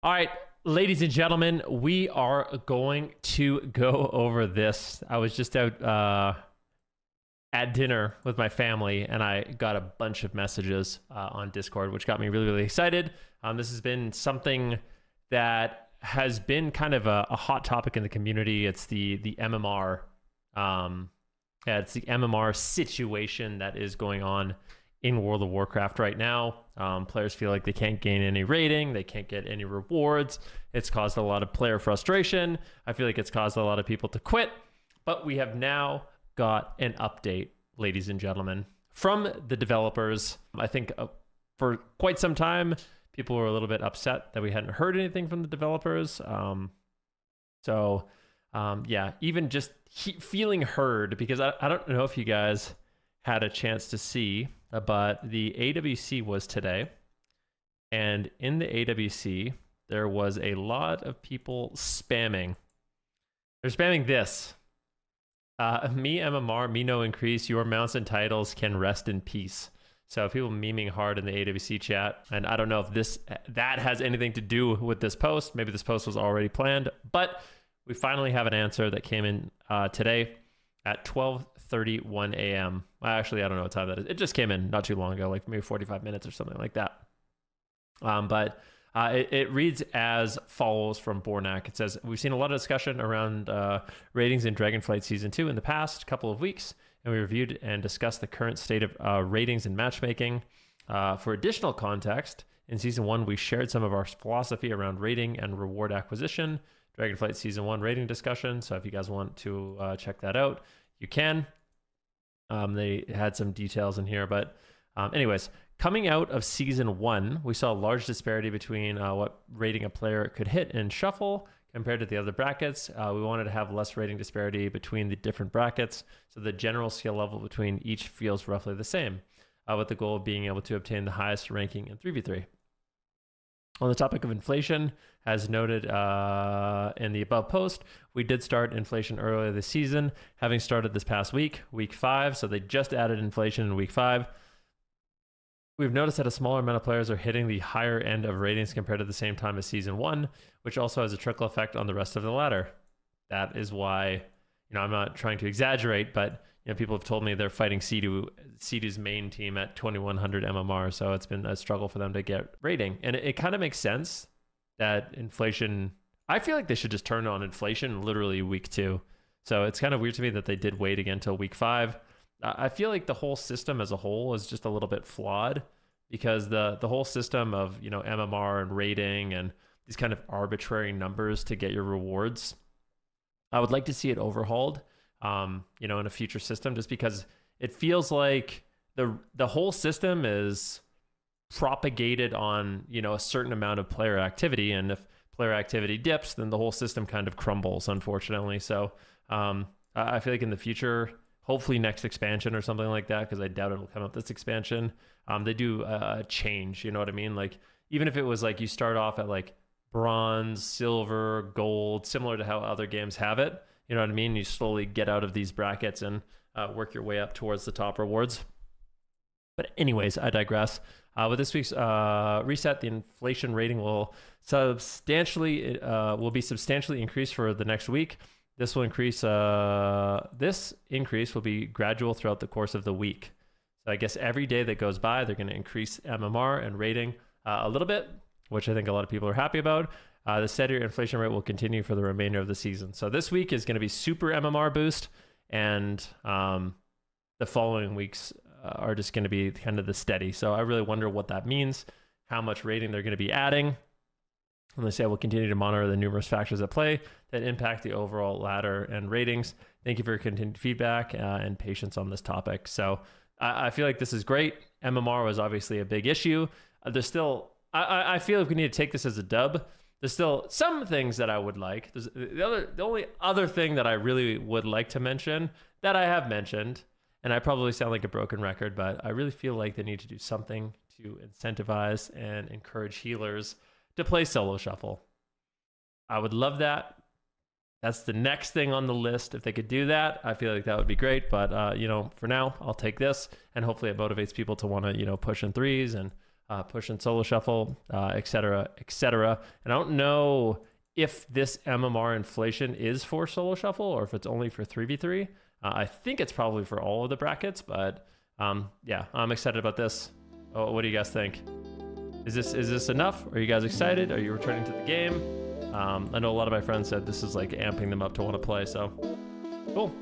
All right, ladies and gentlemen, we are going to go over this. I was just out at dinner with my family, and I got a bunch of messages on Discord, which got me really, really excited. This has been something that has been kind of a hot topic in the community. It's the MMR. It's the MMR situation that is going on in World of Warcraft right now. Players feel like they can't gain any rating, they can't get any rewards. It's caused a lot of player frustration. I feel like it's caused a lot of people to quit, but we have now got an update, ladies and gentlemen, from the developers. I think for quite some time, people were a little bit upset that we hadn't heard anything from the developers. Yeah, even just feeling heard, because I don't know if you guys had a chance to see, but the AWC was today, and in the AWC there was a lot of people spamming. They're spamming this: me MMR, me no increase, your mounts and titles can rest in peace. So people memeing hard in the AWC chat, and I don't know if that has anything to do with this post. Maybe this post was already planned, but we finally have an answer that came in today at 12:31 a.m. Actually, I don't know what time that is. It just came in not too long ago, like maybe 45 minutes or something like that. It reads as follows from Bornak. It says, we've seen a lot of discussion around ratings in Dragonflight Season 2 in the past couple of weeks, and we reviewed and discussed the current state of ratings and matchmaking. For additional context, in Season 1, we shared some of our philosophy around rating and reward acquisition. Dragonflight Season 1 rating discussion. So if you guys want to check that out, you can. They had some details in here, but anyways, coming out of Season 1, we saw a large disparity between what rating a player could hit in Shuffle compared to the other brackets. We wanted to have less rating disparity between the different brackets, so the general skill level between each feels roughly the same, with the goal of being able to obtain the highest ranking in 3v3. On the topic of inflation, as noted in the above post, we did start inflation earlier this season, having started this past week 5. So they just added inflation in week 5. We've noticed that a smaller amount of players are hitting the higher end of ratings compared to the same time as Season 1, which also has a trickle effect on the rest of the ladder. That is why, I'm not trying to exaggerate, but people have told me they're fighting C2's main team at 2100 MMR, so it's been a struggle for them to get rating. And it kind of makes sense that inflation, I feel like they should just turn on inflation literally week 2. So it's kind of weird to me that they did wait again until week 5. I feel like the whole system as a whole is just a little bit flawed, because the whole system of MMR and rating and these kind of arbitrary numbers to get your rewards, I would like to see it overhauled. In a future system, just because it feels like the whole system is propagated on a certain amount of player activity, and if player activity dips, then the whole system kind of crumbles, unfortunately. So I feel like in the future, hopefully next expansion or something like that, because I doubt it'll come up this expansion, they do a change, you know what I mean? Like, even if it was like you start off at like bronze, silver, gold, similar to how other games have it, you know what I mean? You slowly get out of these brackets and work your way up towards the top rewards. But anyways, I digress. With this week's reset, the inflation rating will be substantially increased for the next week. This increase will be gradual throughout the course of the week. So I guess every day that goes by, they're going to increase MMR and rating a little bit, which I think a lot of people are happy about. The steadier inflation rate will continue for the remainder of the season. So this week is going to be super MMR boost, and the following weeks are just going to be kind of the steady. So I really wonder what that means, how much rating they're going to be adding. And they say we'll continue to monitor the numerous factors at play that impact the overall ladder and ratings. Thank you for your continued feedback and patience on this topic. So I feel like this is great. MMR was obviously a big issue. I feel like we need to take this as a dub. There's still some things that I would like. The only other thing that I really would like to mention, that I have mentioned, and I probably sound like a broken record, but I really feel like they need to do something to incentivize and encourage healers to play solo shuffle. I would love that. That's the next thing on the list. If they could do that, I feel like that would be great. But, for now, I'll take this, and hopefully it motivates people to want to, push in threes and pushing solo shuffle, etc., etc. And I don't know if this MMR inflation is for solo shuffle or if it's only for 3v3. I think it's probably for all of the brackets, but yeah, I'm excited about this. Oh, what do you guys think? Is this enough? Are you guys excited? Are you returning to the game? I know a lot of my friends said this is like amping them up to want to play, so cool.